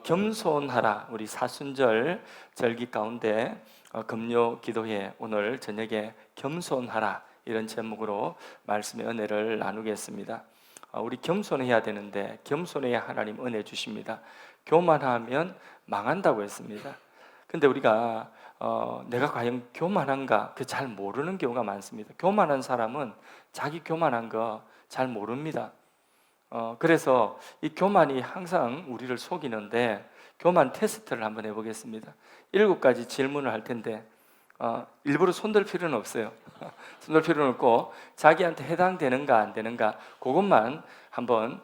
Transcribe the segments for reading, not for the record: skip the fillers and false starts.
겸손하라. 우리 사순절 절기 가운데 금요 기도회 오늘 저녁에 겸손하라 이런 제목으로 말씀의 은혜를 나누겠습니다. 우리 겸손해야 되는데 겸손해야 하나님 은혜 주십니다. 교만하면 망한다고 했습니다. 근데 우리가 내가 과연 교만한가 그 잘 모르는 경우가 많습니다. 교만한 사람은 자기 교만한 거 잘 모릅니다. 그래서 이 교만이 항상 우리를 속이는데 교만 테스트를 한번 해보겠습니다. 7가지 질문을 할 텐데 일부러 손들 필요는 없어요. 손들 필요는 없고 자기한테 해당되는가 안 되는가 그것만 한번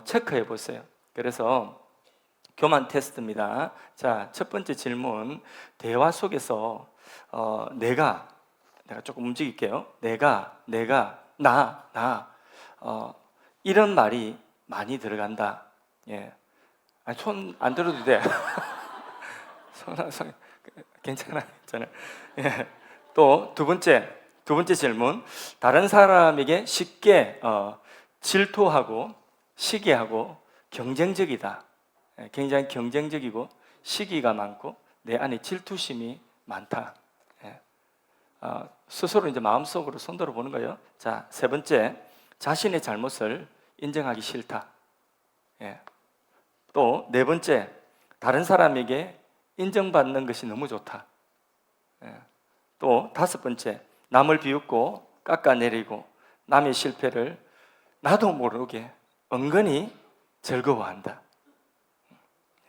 체크해 보세요. 그래서 교만 테스트입니다. 자, 첫 번째 질문. 대화 속에서 내가 조금 움직일게요. 나 이런 말이 많이 들어간다. 예. 손 안 들어도 돼. 손 괜찮아. 예. 또 두 번째 질문. 다른 사람에게 쉽게 질투하고 시기하고 경쟁적이다. 예. 굉장히 경쟁적이고 시기가 많고 내 안에 질투심이 많다. 예. 스스로 이제 마음속으로 손들어 보는 거예요. 자, 세 번째. 자신의 잘못을 인정하기 싫다. 예. 또 네 번째, 다른 사람에게 인정받는 것이 너무 좋다. 예. 또 다섯 번째, 남을 비웃고 깎아내리고 남의 실패를 나도 모르게 은근히 즐거워한다.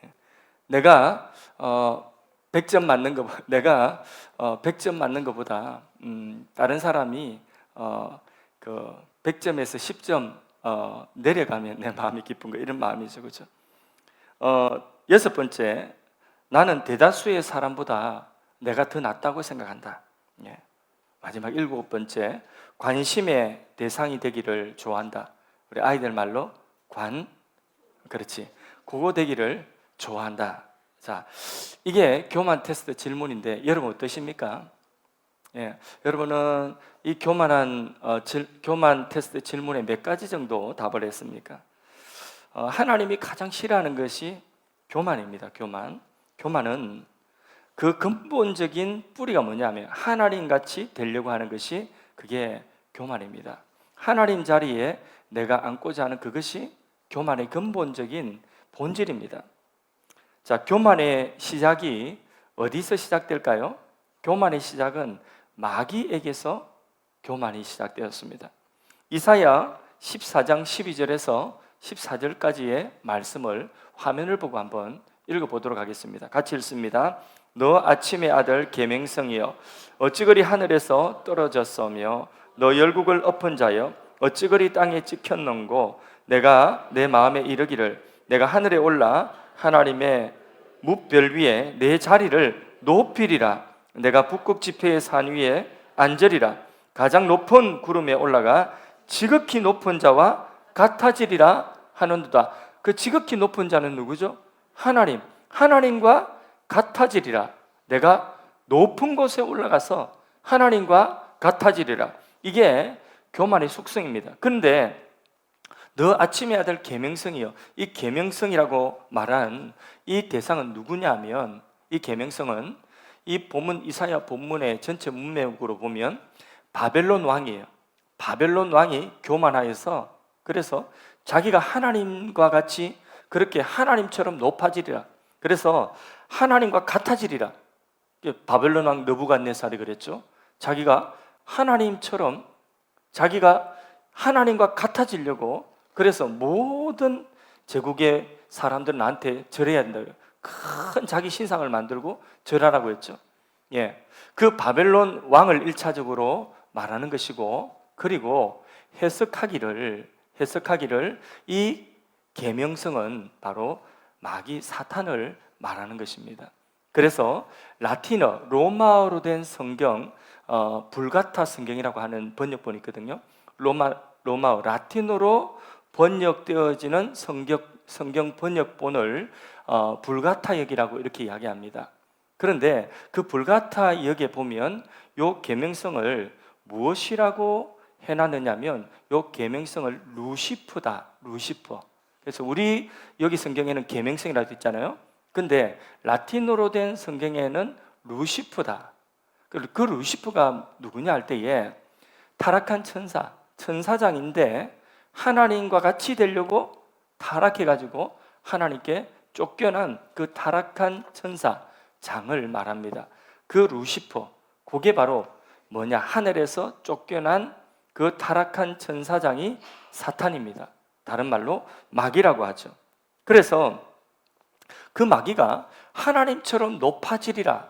예. 내가 100점 맞는 것보다 다른 사람이 100점에서 10점 내려가면 내 마음이 기쁜 거 이런 마음이죠, 그렇죠? 여섯 번째, 나는 대다수의 사람보다 내가 더 낫다고 생각한다. 예. 마지막 7번째, 관심의 대상이 되기를 좋아한다. 우리 아이들 말로 그렇지. 그거 되기를 좋아한다. 자, 이게 교만 테스트 질문인데 여러분 어떠십니까? 예, 여러분은 이 교만 테스트 질문에 몇 가지 정도 답을 했습니까? 하나님이 가장 싫어하는 것이 교만입니다. 교만은 그 근본적인 뿌리가 뭐냐면 하나님같이 되려고 하는 것이 그게 교만입니다. 하나님 자리에 내가 앉고자 하는 그것이 교만의 근본적인 본질입니다. 자, 교만의 시작이 어디서 시작될까요? 교만의 시작은 마귀에게서 교만이 시작되었습니다. 이사야 14장 12절에서 14절까지의 말씀을 화면을 보고 한번 읽어보도록 하겠습니다. 같이 읽습니다. 너 아침의 아들 계명성이여 어찌 그리 하늘에서 떨어졌으며 너 열국을 엎은 자여 어찌 그리 땅에 찍혔는고 내가 내 마음에 이르기를 내가 하늘에 올라 하나님의 뭇별 위에 내 자리를 높이리라. 내가 북극 지폐의 산 위에 앉으리라. 가장 높은 구름에 올라가 지극히 높은 자와 같아지리라 하는도다. 그 지극히 높은 자는 누구죠? 하나님과 같아지리라. 내가 높은 곳에 올라가서 하나님과 같아지리라. 이게 교만의 속성입니다. 그런데 너 아침의 아들 계명성이요. 이 계명성이라고 말한 이 대상은 누구냐면 이 계명성은 이 본문 이사야 본문의 전체 문맥으로 보면 바벨론 왕이에요. 바벨론 왕이 교만하여서 그래서 자기가 하나님과 같이 그렇게 하나님처럼 높아지리라. 그래서 하나님과 같아지리라. 바벨론 왕 느부갓네살이 그랬죠. 자기가 하나님처럼 자기가 하나님과 같아지려고 그래서 모든 제국의 사람들은 나한테 절해야 된다. 큰 자기 신상을 만들고 절하라고 했죠. 예, 그 바벨론 왕을 1차적으로 말하는 것이고 그리고 해석하기를 이 계명성은 바로 마귀 사탄을 말하는 것입니다. 그래서 라틴어 로마어로 된 성경 불가타 성경이라고 하는 번역본이 있거든요. 로마어 라틴어로 번역되어지는 성경 번역본을 불가타역이라고 이렇게 이야기합니다. 그런데 그 불가타역에 보면 요 계명성을 무엇이라고 해놨느냐면 요 계명성을 루시퍼다. 루시퍼. 그래서 우리 여기 성경에는 계명성이라고 있잖아요. 근데 라틴어로 된 성경에는 루시프다. 그 루시프가 누구냐 할 때에 타락한 천사장인데 하나님과 같이 되려고 타락해가지고 하나님께 쫓겨난 그 타락한 천사장을 말합니다. 그 루시퍼, 그게 바로 뭐냐? 하늘에서 쫓겨난 그 타락한 천사장이 사탄입니다. 다른 말로 마귀라고 하죠. 그래서 그 마귀가 하나님처럼 높아지리라,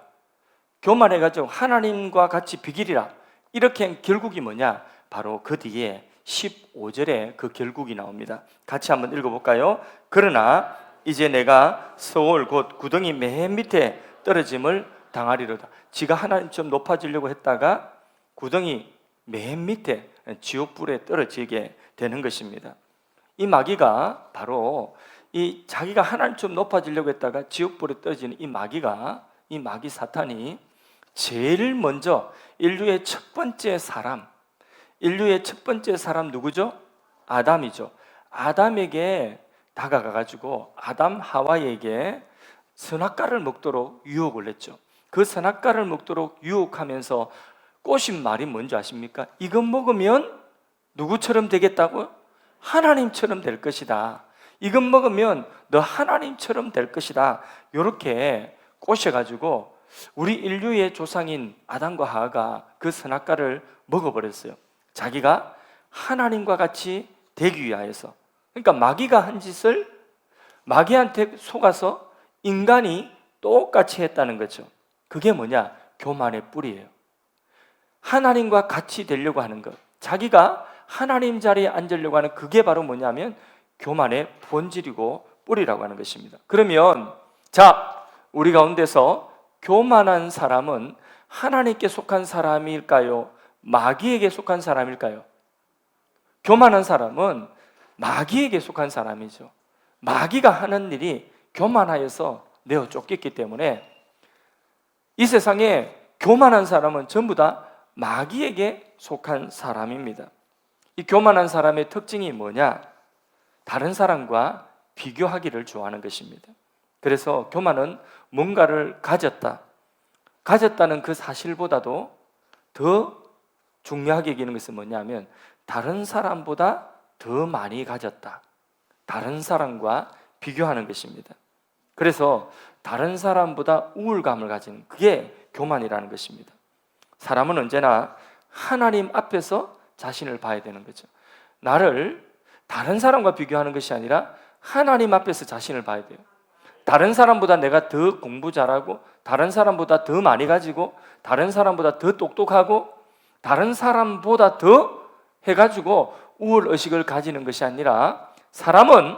교만해가지고 하나님과 같이 비기리라, 이렇게 한 결국이 뭐냐? 바로 그 뒤에 15절에 그 결국이 나옵니다. 같이 한번 읽어볼까요? 그러나 이제 내가 서울 곧 구덩이 맨 밑에 떨어짐을 당하리로다. 지가 하나님처럼 높아지려고 했다가 구덩이 맨 밑에 지옥불에 떨어지게 되는 것입니다. 이 마귀가 바로 이 자기가 하나님처럼 높아지려고 했다가 지옥불에 떨어지는 이 마귀 사탄이 제일 먼저 인류의 첫 번째 사람 누구죠? 아담이죠. 아담에게 다가가가지고 아담 하와에게 선악과를 먹도록 유혹을 했죠. 그 선악과를 먹도록 유혹하면서 꼬신 말이 뭔지 아십니까? 이것 먹으면 누구처럼 되겠다고? 하나님처럼 될 것이다. 이것 먹으면 너 하나님처럼 될 것이다. 이렇게 꼬셔가지고 우리 인류의 조상인 아담과 하와가 그 선악과를 먹어버렸어요. 자기가 하나님과 같이 되기 위하여서. 그러니까 마귀가 한 짓을 마귀한테 속아서 인간이 똑같이 했다는 거죠. 그게 뭐냐? 교만의 뿌리예요. 하나님과 같이 되려고 하는 것, 자기가 하나님 자리에 앉으려고 하는 그게 바로 뭐냐면 교만의 본질이고 뿌리라고 하는 것입니다. 그러면 자, 우리 가운데서 교만한 사람은 하나님께 속한 사람일까요? 마귀에게 속한 사람일까요? 교만한 사람은 마귀에게 속한 사람이죠. 마귀가 하는 일이 교만하여서 내어 쫓겼기 때문에 이 세상에 교만한 사람은 전부 다 마귀에게 속한 사람입니다. 이 교만한 사람의 특징이 뭐냐? 다른 사람과 비교하기를 좋아하는 것입니다. 그래서 교만은 뭔가를 가졌다는 그 사실보다도 더 중요하게 여기는 것은 뭐냐면 다른 사람보다 더 많이 가졌다, 다른 사람과 비교하는 것입니다. 그래서 다른 사람보다 우월감을 가진 그게 교만이라는 것입니다. 사람은 언제나 하나님 앞에서 자신을 봐야 되는 거죠. 나를 다른 사람과 비교하는 것이 아니라 하나님 앞에서 자신을 봐야 돼요. 다른 사람보다 내가 더 공부 잘하고, 다른 사람보다 더 많이 가지고, 다른 사람보다 더 똑똑하고, 다른 사람보다 더 해가지고 우월의식을 가지는 것이 아니라 사람은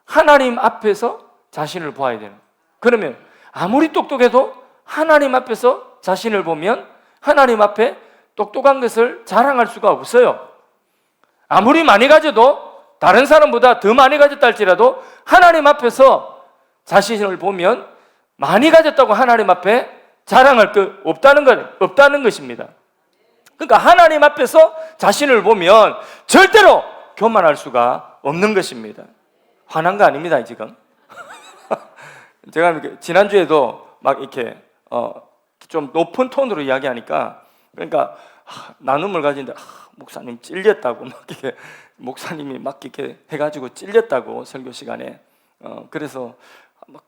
하나님 앞에서 자신을 보아야 되는 거예요. 그러면 아무리 똑똑해도 하나님 앞에서 자신을 보면 하나님 앞에 똑똑한 것을 자랑할 수가 없어요. 아무리 많이 가져도 다른 사람보다 더 많이 가졌다 할지라도 하나님 앞에서 자신을 보면 많이 가졌다고 하나님 앞에 자랑할 것 없다는 것입니다. 그러니까 하나님 앞에서 자신을 보면 절대로 교만할 수가 없는 것입니다. 화난 거 아닙니다, 지금. 제가 지난주에도 막 이렇게 좀 높은 톤으로 이야기하니까, 그러니까 나눔을 가지는데 목사님 찔렸다고 막 이렇게 목사님이 막 이렇게 해가지고 찔렸다고 설교 시간에 그래서 막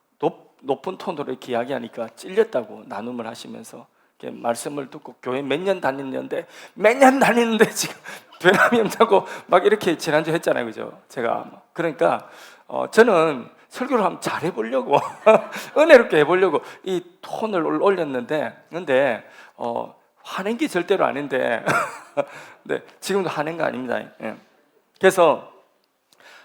높은 톤으로 이렇게 이야기하니까 찔렸다고 나눔을 하시면서 이렇게 말씀을 듣고 교회 몇 년 다녔는데 지금 변함이 없다고 막 이렇게 지난주 했잖아요, 그죠? 제가 그러니까 저는 설교를 한번 잘 해보려고 은혜롭게 해보려고 이 톤을 올렸는데, 근데 화낸 게 절대로 아닌데 네, 지금도 화낸 거 아닙니다. 예. 그래서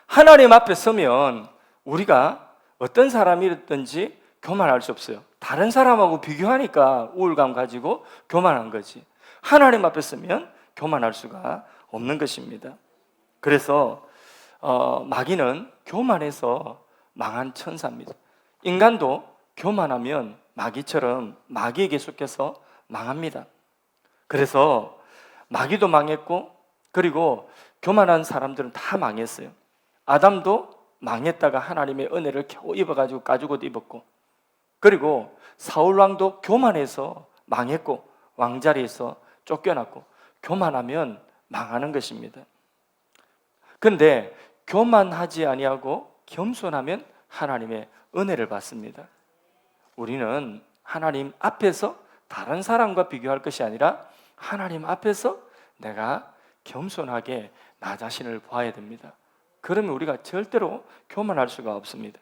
하나님 앞에 서면 우리가 어떤 사람이든지 교만할 수 없어요. 다른 사람하고 비교하니까 우울감 가지고 교만한 거지, 하나님 앞에 서면 교만할 수가 없는 것입니다. 그래서 마귀는 교만해서 망한 천사입니다. 인간도 교만하면 마귀처럼 마귀에게 속해서 망합니다. 그래서 마귀도 망했고, 그리고 교만한 사람들은 다 망했어요. 아담도 망했다가 하나님의 은혜를 겨우 입어가지고 가죽옷 입었고, 그리고 사울왕도 교만해서 망했고 왕자리에서 쫓겨났고, 교만하면 망하는 것입니다. 그런데 교만하지 아니하고 겸손하면 하나님의 은혜를 받습니다. 우리는 하나님 앞에서 다른 사람과 비교할 것이 아니라 하나님 앞에서 내가 겸손하게 나 자신을 봐야 됩니다. 그러면 우리가 절대로 교만할 수가 없습니다.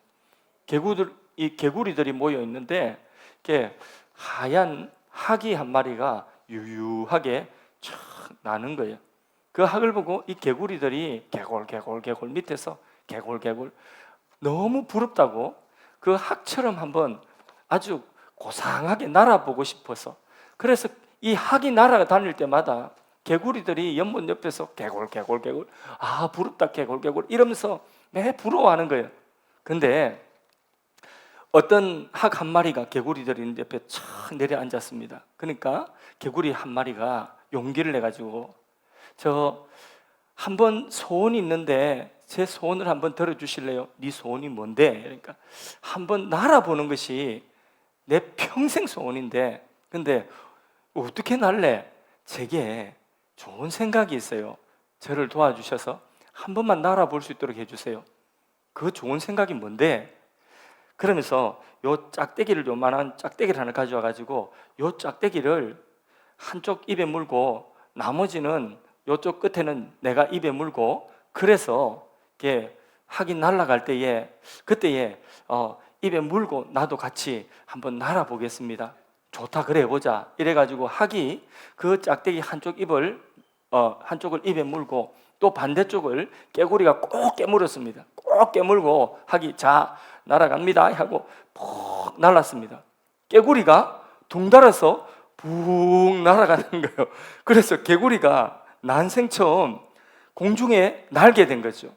이 개구리들이 모여 있는데 이렇게 하얀 학이 한 마리가 유유하게 촥 나는 거예요. 그 학을 보고 이 개구리들이 개골 밑에서 개골 너무 부럽다고 그 학처럼 한번 아주 고상하게 날아보고 싶어서, 그래서 이 학이 날아다닐 때마다 개구리들이 연못 옆에서 개골 아 부럽다 개골 이러면서 매 부러워하는 거예요. 근데 어떤 학 한 마리가 개구리들이 옆에 착 내려앉았습니다. 그러니까 개구리 한 마리가 용기를 내가지고, 저 한번 소원이 있는데 제 소원을 한번 들어주실래요? 네 소원이 뭔데? 그러니까 한번 날아보는 것이 내 평생 소원인데, 근데 어떻게 날래? 제게 좋은 생각이 있어요. 저를 도와주셔서 한 번만 날아볼 수 있도록 해주세요. 그 좋은 생각이 뭔데? 그러면서 요만한 짝대기를 하나 가져와 가지고 요 짝대기를 한쪽 입에 물고 나머지는 요쪽 끝에는 내가 입에 물고, 그래서 이렇게 학이 날아갈 때에 그때에 입에 물고 나도 같이 한번 날아보겠습니다. 좋다, 그래 보자. 이래가지고 학이 그 짝대기 한쪽을 입에 물고 또 반대쪽을 개구리가 꼭 깨물었습니다. 꼭 깨물고 학이 자 날아갑니다 하고 푹 날았습니다. 개구리가 둥달아서 푹 날아가는 거예요. 그래서 개구리가 난생 처음 공중에 날게 된 거죠.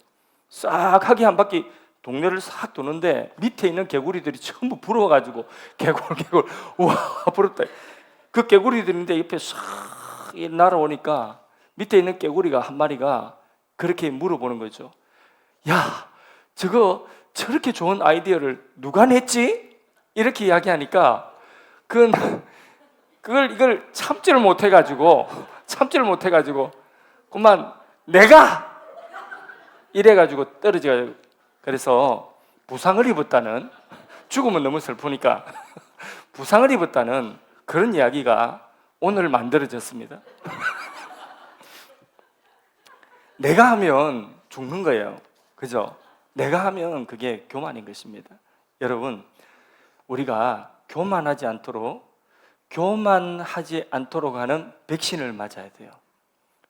싹 학이 한 바퀴 동네를 싹 도는데 밑에 있는 개구리들이 전부 부러워가지고 개골 우와 부럽다. 그 개구리들인데 옆에 싹 날아오니까 밑에 있는 개구리가 한 마리가 그렇게 물어보는 거죠. 야, 저렇게 좋은 아이디어를 누가 냈지? 이렇게 이야기하니까 이걸 참지를 못해가지고 그만 내가 이래가지고 떨어져가지고, 그래서 부상을 입었다는, 죽으면 너무 슬프니까 부상을 입었다는 그런 이야기가 오늘 만들어졌습니다. 내가 하면 죽는 거예요. 그죠? 내가 하면 그게 교만인 것입니다. 여러분, 우리가 교만하지 않도록 하는 백신을 맞아야 돼요.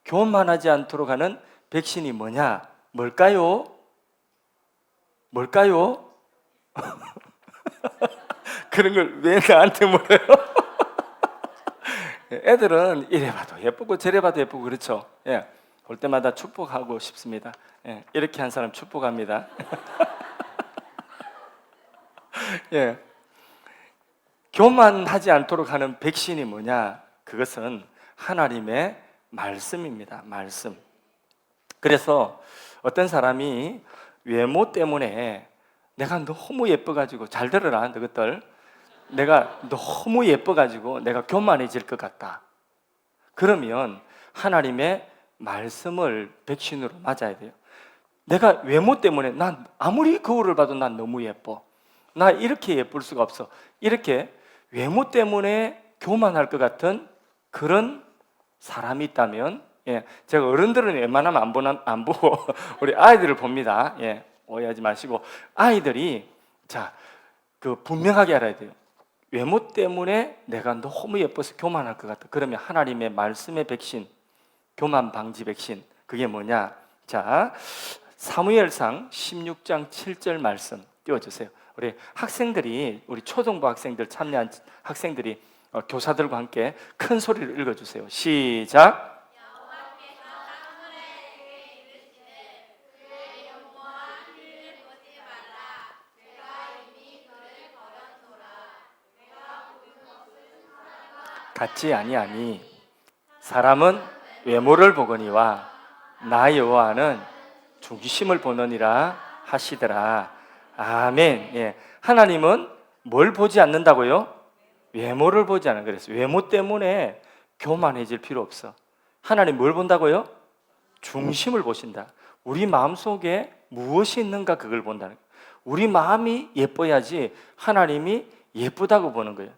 교만하지 않도록 하는 백신이 뭐냐? 뭘까요? 그런 걸 왜 나한테 물어요? 애들은 이래봐도 예쁘고 저래봐도 예쁘고 그렇죠? 예, 볼 때마다 축복하고 싶습니다. 예, 이렇게 한 사람 축복합니다. 예, 교만하지 않도록 하는 백신이 뭐냐? 그것은 하나님의 말씀입니다. 말씀. 그래서 어떤 사람이 외모 때문에 내가 너무 예뻐가지고, 잘 들어라 너희들, 내가 너무 예뻐가지고 내가 교만해질 것 같다. 그러면 하나님의 말씀을 백신으로 맞아야 돼요. 내가 외모 때문에 난 아무리 거울을 봐도 난 너무 예뻐, 나 이렇게 예쁠 수가 없어, 이렇게 외모 때문에 교만할 것 같은 그런 사람이 있다면, 예, 제가 어른들은 웬만하면 안 보고 우리 아이들을 봅니다. 예, 오해하지 마시고, 아이들이 분명하게 알아야 돼요. 외모 때문에 내가 너무 예뻐서 교만할 것 같다. 그러면 하나님의 말씀의 백신, 교만 방지 백신, 그게 뭐냐? 자, 사무엘상 16장 7절 말씀 띄워주세요. 우리 학생들이, 우리 초등부 학생들, 참여한 학생들이 교사들과 함께 큰 소리를 읽어주세요. 시작. 같지 아니하니 사람은 외모를 보거니와 나 여호와는 중심을 보느니라 하시더라. 아멘. 예. 하나님은 뭘 보지 않는다고요? 외모를 보지 않는. 그래서 외모 때문에 교만해질 필요 없어. 하나님 뭘 본다고요? 중심을 보신다. 우리 마음속에 무엇이 있는가 그걸 본다는 거예요. 우리 마음이 예뻐야지 하나님이 예쁘다고 보는 거예요.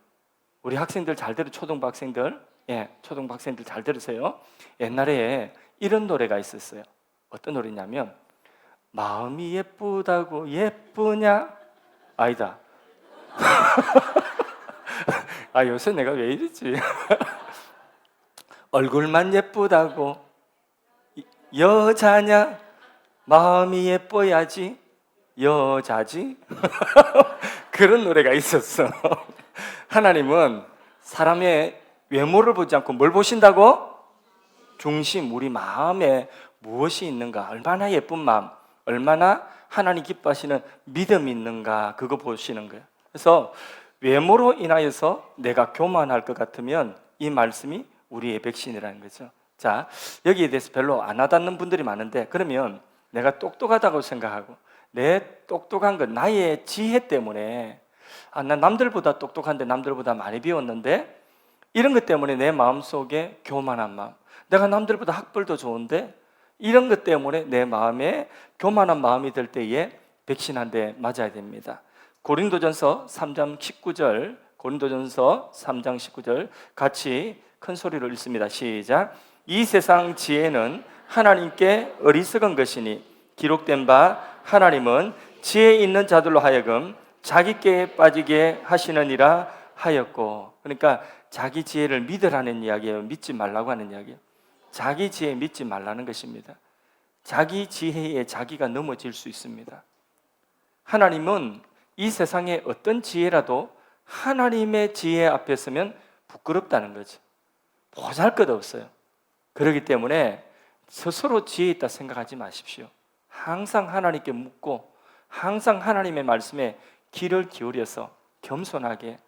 우리 학생들 잘 들으세요. 초등부 학생들. 예, 초등부 학생들 잘 들으세요. 옛날에 이런 노래가 있었어요. 어떤 노래냐면 마음이 예쁘다고 예쁘냐? 아니다. 아, 요새 내가 왜 이러지? 얼굴만 예쁘다고 여자냐? 마음이 예뻐야지 여자지? 그런 노래가 있었어. 하나님은 사람의 외모를 보지 않고 뭘 보신다고? 중심, 우리 마음에 무엇이 있는가, 얼마나 예쁜 마음, 얼마나 하나님 기뻐하시는 믿음이 있는가, 그거 보시는 거예요. 그래서 외모로 인하여서 내가 교만할 것 같으면 이 말씀이 우리의 백신이라는 거죠. 자, 여기에 대해서 별로 안 와닿는 분들이 많은데, 그러면 내가 똑똑하다고 생각하고 내 똑똑한 건 나의 지혜 때문에, 난 남들보다 똑똑한데 남들보다 많이 배웠는데, 이런 것 때문에 내 마음속에 교만한 마음, 내가 남들보다 학벌도 좋은데 이런 것 때문에 내 마음에 교만한 마음이 들 때에 백신한 대 맞아야 됩니다. 고린도전서 3장 19절, 고린도전서 3장 19절 같이 큰 소리로 읽습니다. 시작. 이 세상 지혜는 하나님께 어리석은 것이니 기록된 바 하나님은 지혜 있는 자들로 하여금 자기께 빠지게 하시느니라 하였고. 그러니까 자기 지혜를 믿으라는 이야기예요. 믿지 말라고 하는 이야기예요. 자기 지혜 믿지 말라는 것입니다. 자기 지혜에 자기가 넘어질 수 있습니다. 하나님은 이 세상의 어떤 지혜라도 하나님의 지혜 앞에 서면 부끄럽다는 거죠. 보잘것없어요. 그렇기 때문에 스스로 지혜 있다 생각하지 마십시오. 항상 하나님께 묻고 항상 하나님의 말씀에 귀를 기울여서 겸손하게,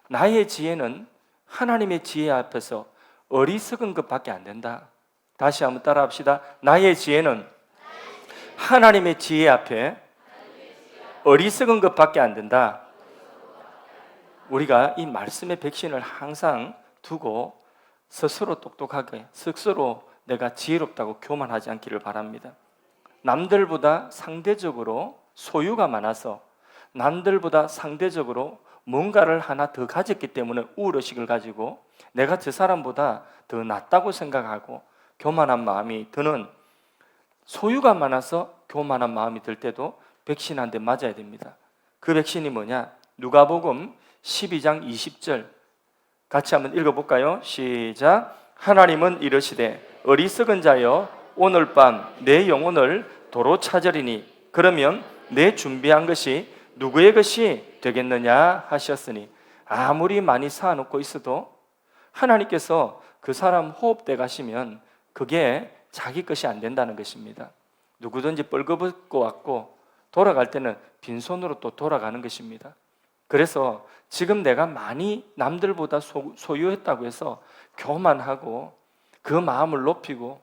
나의 지혜는 하나님의 지혜 앞에서 어리석은 것밖에 안 된다. 다시 한번 따라 합시다. 나의 지혜는 하나님의 지혜 앞에 어리석은 것밖에 안 된다. 우리가 이 말씀의 백신을 항상 두고 스스로 똑똑하게, 스스로 내가 지혜롭다고 교만하지 않기를 바랍니다. 남들보다 상대적으로 소유가 많아서, 남들보다 상대적으로 뭔가를 하나 더 가졌기 때문에 우월의식을 가지고 내가 저 사람보다 더 낫다고 생각하고 교만한 마음이 드는, 소유가 많아서 교만한 마음이 들 때도 백신 한 대 맞아야 됩니다. 그 백신이 뭐냐? 누가복음 12장 20절 같이 한번 읽어볼까요? 시작. 하나님은 이르시되 어리석은 자여 오늘 밤 내 영혼을 도로 찾으리니 그러면 내 준비한 것이 누구의 것이 되겠느냐 하셨으니, 아무리 많이 쌓아놓고 있어도 하나님께서 그 사람 호흡돼 가시면 그게 자기 것이 안 된다는 것입니다. 누구든지 뻘거벗고 왔고 돌아갈 때는 빈손으로 또 돌아가는 것입니다. 그래서 지금 내가 많이 남들보다 소유했다고 해서 교만하고 그 마음을 높이고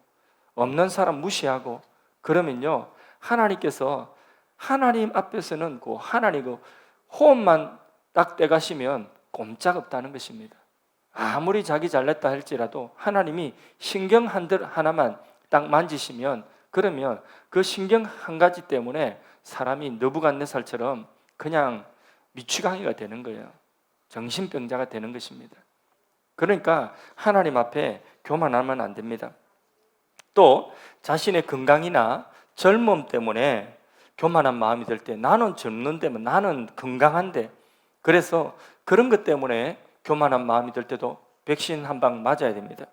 없는 사람 무시하고 그러면요, 하나님께서 하나님 앞에서는 그 하나님 그 호흡만 딱 떼가시면 꼼짝없다는 것입니다. 아무리 자기 잘났다 할지라도 하나님이 신경 하나만 딱 만지시면, 그러면 그 신경 한 가지 때문에 사람이 느부갓네살처럼 그냥 미취강이가 되는 거예요. 정신병자가 되는 것입니다. 그러니까 하나님 앞에 교만하면 안 됩니다. 또 자신의 건강이나 젊음 때문에 교만한 마음이 들 때, 나는 젊는데 나는 건강한데, 그래서 그런 것 때문에 교만한 마음이 들 때도 백신 한 방 맞아야 됩니다.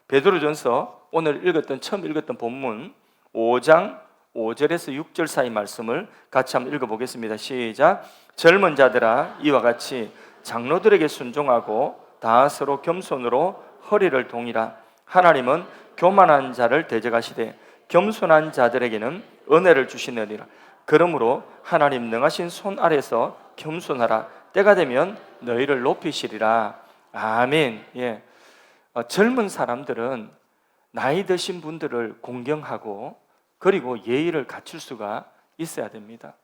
베드로전서 오늘 처음 읽었던 본문 5장 5절에서 6절 사이 말씀을 같이 한번 읽어보겠습니다. 시작. 젊은 자들아 이와 같이 장로들에게 순종하고 다 서로 겸손으로 허리를 동이라. 하나님은 교만한 자를 대적하시되 겸손한 자들에게는 은혜를 주시느니라. 그러므로 하나님 능하신 손 아래서 겸손하라. 때가 되면 너희를 높이시리라. 아멘. 예. 젊은 사람들은 나이 드신 분들을 공경하고 그리고 예의를 갖출 수가 있어야 됩니다.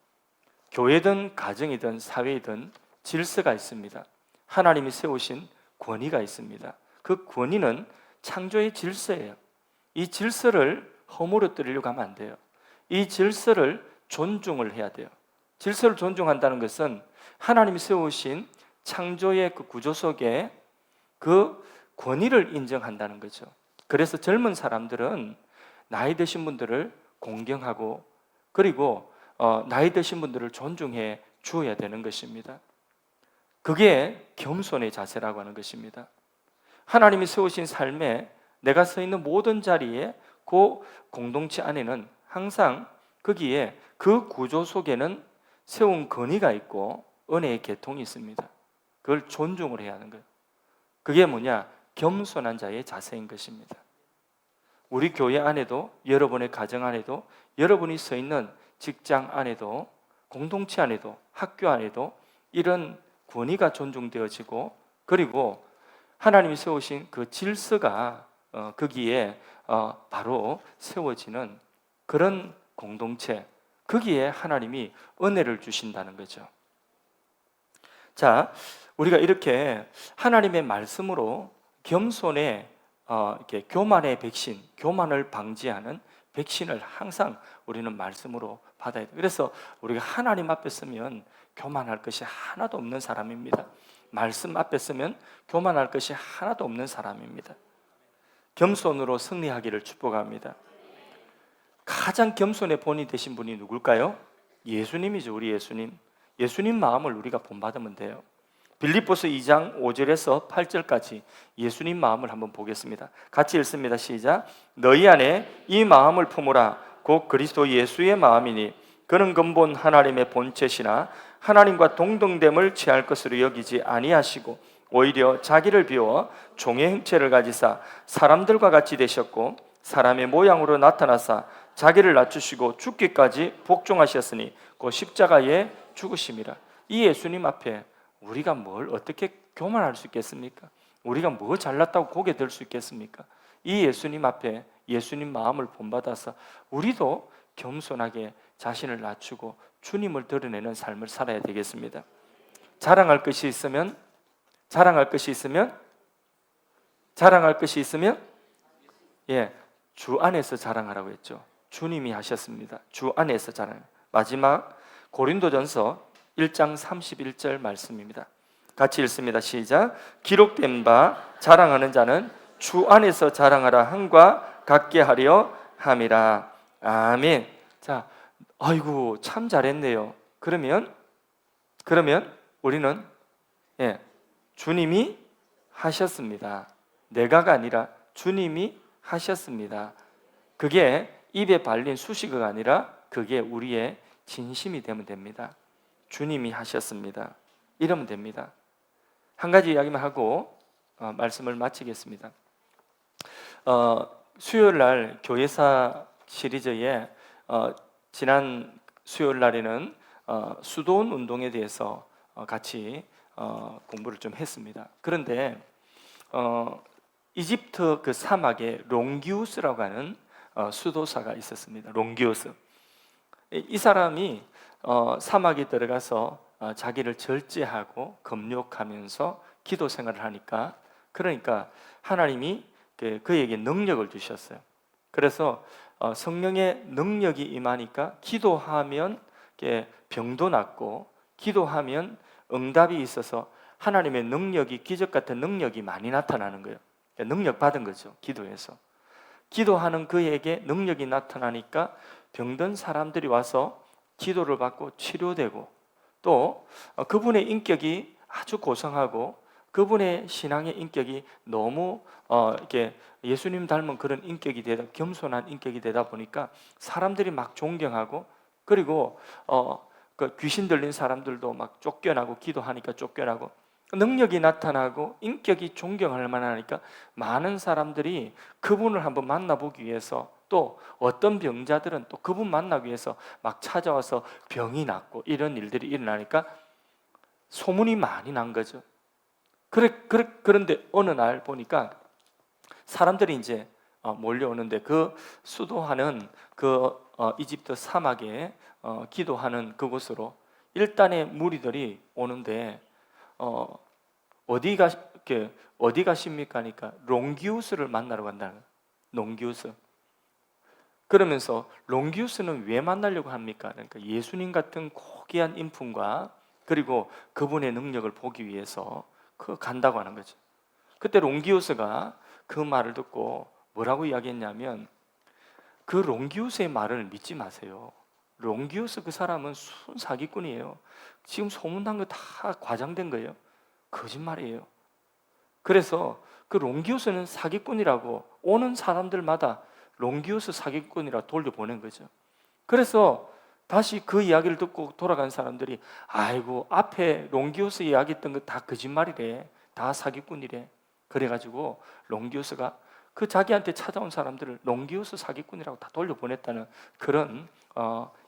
교회든 가정이든 사회이든 질서가 있습니다. 하나님이 세우신 권위가 있습니다. 그 권위는 창조의 질서예요. 이 질서를 허물어뜨리려고 하면 안 돼요. 이 질서를 존중을 해야 돼요. 질서를 존중한다는 것은 하나님이 세우신 창조의 그 구조 속에 그 권위를 인정한다는 거죠. 그래서 젊은 사람들은 나이 드신 분들을 공경하고 그리고 나이 드신 분들을 존중해 주어야 되는 것입니다. 그게 겸손의 자세라고 하는 것입니다. 하나님이 세우신 삶에 내가 서 있는 모든 자리에 그 공동체 안에는 항상 거기에 그 구조 속에는 세운 권위가 있고 은혜의 계통이 있습니다. 그걸 존중을 해야 하는 거예요. 그게 뭐냐? 겸손한 자의 자세인 것입니다. 우리 교회 안에도, 여러분의 가정 안에도, 여러분이 서 있는 직장 안에도, 공동체 안에도, 학교 안에도 이런 권위가 존중되어지고 그리고 하나님이 세우신 그 질서가 거기에 바로 세워지는 그런 공동체, 거기에 하나님이 은혜를 주신다는 거죠. 자, 우리가 이렇게 하나님의 말씀으로 겸손의 이렇게 교만의 백신, 교만을 방지하는 백신을 항상 우리는 말씀으로 받아야 돼요. 그래서 우리가 하나님 앞에 서면 교만할 것이 하나도 없는 사람입니다. 말씀 앞에 서면 교만할 것이 하나도 없는 사람입니다. 겸손으로 승리하기를 축복합니다. 가장 겸손의 본이 되신 분이 누굴까요? 예수님이죠. 우리 예수님. 예수님 마음을 우리가 본받으면 돼요. 빌립보서 2장 5절에서 8절까지 예수님 마음을 한번 보겠습니다. 같이 읽습니다. 시작. 너희 안에 이 마음을 품으라. 곧 그리스도 예수의 마음이니 그는 근본 하나님의 본체시나 하나님과 동등됨을 취할 것으로 여기지 아니하시고 오히려 자기를 비워 종의 형체를 가지사 사람들과 같이 되셨고 사람의 모양으로 나타나사 자기를 낮추시고 죽기까지 복종하셨으니 그 십자가에 죽으심이라. 이 예수님 앞에 우리가 뭘 어떻게 교만할 수 있겠습니까? 우리가 뭐 잘났다고 고개 들 수 있겠습니까? 이 예수님 앞에 예수님 마음을 본받아서 우리도 겸손하게 자신을 낮추고 주님을 드러내는 삶을 살아야 되겠습니다. 자랑할 것이 있으면 예, 주 안에서 자랑하라고 했죠. 주님이 하셨습니다. 주 안에서 자랑. 마지막 고린도전서 1장 31절 말씀입니다. 같이 읽습니다. 시작. 기록된 바 자랑하는 자는 주 안에서 자랑하라 함과 같게 하려 함이라. 아멘. 자, 아이고 참 잘했네요. 그러면 우리는 주님이 하셨습니다. 내가가 아니라 주님이 하셨습니다. 그게 입에 발린 수식어가 아니라 그게 우리의 진심이 되면 됩니다. 주님이 하셨습니다. 이러면 됩니다. 한 가지 이야기만 하고 말씀을 마치겠습니다. 수요일 날 교회사 시리즈에 지난 수요일 날에는 수도원 운동에 대해서 같이 공부를 좀 했습니다. 그런데 이집트 그 사막에 롱기우스라고 하는 수도사가 있었습니다. 롱기우스. 이 사람이 사막에 들어가서 자기를 절제하고 금욕하면서 기도 생활을 하니까 그러니까 하나님이 그에게 능력을 주셨어요. 그래서 성령의 능력이 임하니까 기도하면 병도 낫고 기도하면 응답이 있어서 하나님의 능력이 기적 같은 능력이 많이 나타나는 거예요. 능력 받은 거죠. 기도해서 기도하는 그에게 능력이 나타나니까 병든 사람들이 와서 기도를 받고 치료되고 또 그분의 인격이 아주 고상하고 그분의 신앙의 인격이 너무 이렇게 예수님 닮은 그런 인격이 되다 겸손한 인격이 되다 보니까 사람들이 막 존경하고 그리고 그 귀신 들린 사람들도 막 쫓겨나고 기도하니까 쫓겨나고 능력이 나타나고 인격이 존경할 만하니까 많은 사람들이 그분을 한번 만나보기 위해서 또 어떤 병자들은 또 그분 만나기 위해서 막 찾아와서 병이 낫고 이런 일들이 일어나니까 소문이 많이 난 거죠. 그런데 어느 날 보니까 사람들이 이제 몰려오는데 그 수도하는 그 이집트 사막에 기도하는 그곳으로 일단의 무리들이 오는데 어디 가십니까 하니까 롱기우스를 만나러 간다는 거예요. 롱기우스. 그러면서 롱기우스는 왜 만나려고 합니까? 그러니까 예수님 같은 고귀한 인품과 그리고 그분의 능력을 보기 위해서 간다고 하는 거죠. 그때 롱기우스가 그 말을 듣고 뭐라고 이야기했냐면 그 롱기우스의 말을 믿지 마세요. 롱기우스 그 사람은 순 사기꾼이에요. 지금 소문난 거 다 과장된 거예요. 거짓말이에요. 그래서 그 롱기우스는 사기꾼이라고 오는 사람들마다 롱기우스 사기꾼이라 돌려보낸 거죠. 그래서 다시 그 이야기를 듣고 돌아간 사람들이 아이고 앞에 롱기우스 이야기했던 거 다 거짓말이래, 다 사기꾼이래. 그래가지고 롱기우스가 그 자기한테 찾아온 사람들을 롱기우스 사기꾼이라고 다 돌려보냈다는 그런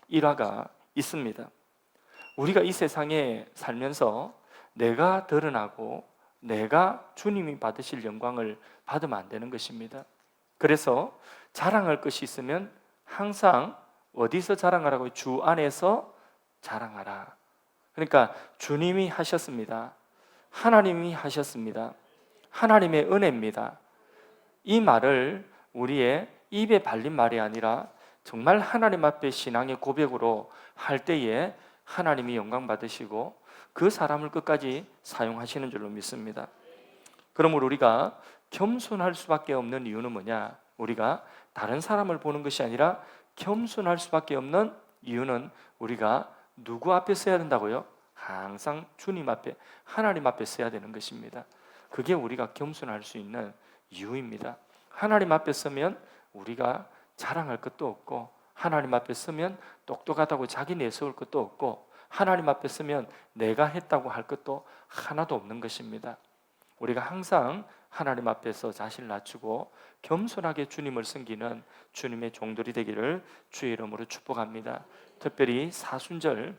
일화가 있습니다. 우리가 이 세상에 살면서 내가 드러나고 내가 주님이 받으실 영광을 받으면 안 되는 것입니다. 그래서 자랑할 것이 있으면 항상 어디서 자랑하라고? 주 안에서 자랑하라. 그러니까 주님이 하셨습니다. 하나님이 하셨습니다. 하나님의 은혜입니다. 이 말을 우리의 입에 발린 말이 아니라 정말 하나님 앞에 신앙의 고백으로 할 때에 하나님이 영광 받으시고 그 사람을 끝까지 사용하시는 줄로 믿습니다. 그러므로 우리가 겸손할 수밖에 없는 이유는 뭐냐? 우리가 다른 사람을 보는 것이 아니라 겸손할 수밖에 없는 이유는 우리가 누구 앞에 서야 된다고요? 항상 주님 앞에, 하나님 앞에 서야 되는 것입니다. 그게 우리가 겸손할 수 있는 이유입니다. 하나님 앞에 서면 우리가 자랑할 것도 없고, 하나님 앞에 서면 똑똑하다고 자기 내세울 것도 없고, 하나님 앞에 서면 내가 했다고 할 것도 하나도 없는 것입니다. 우리가 항상 하나님 앞에서 자신을 낮추고 겸손하게 주님을 섬기는 주님의 종들이 되기를 주의 이름으로 축복합니다. 특별히 사순절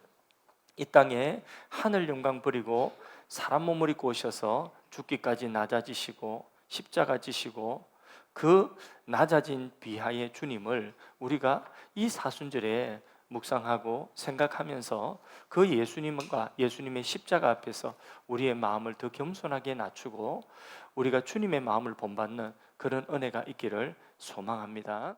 이 땅에 하늘 영광 버리고 사람 몸을 입고 오셔서 죽기까지 낮아지시고 십자가 지시고 그 낮아진 비하의 주님을 우리가 이 사순절에 묵상하고 생각하면서 그 예수님과 예수님의 십자가 앞에서 우리의 마음을 더 겸손하게 낮추고 우리가 주님의 마음을 본받는 그런 은혜가 있기를 소망합니다.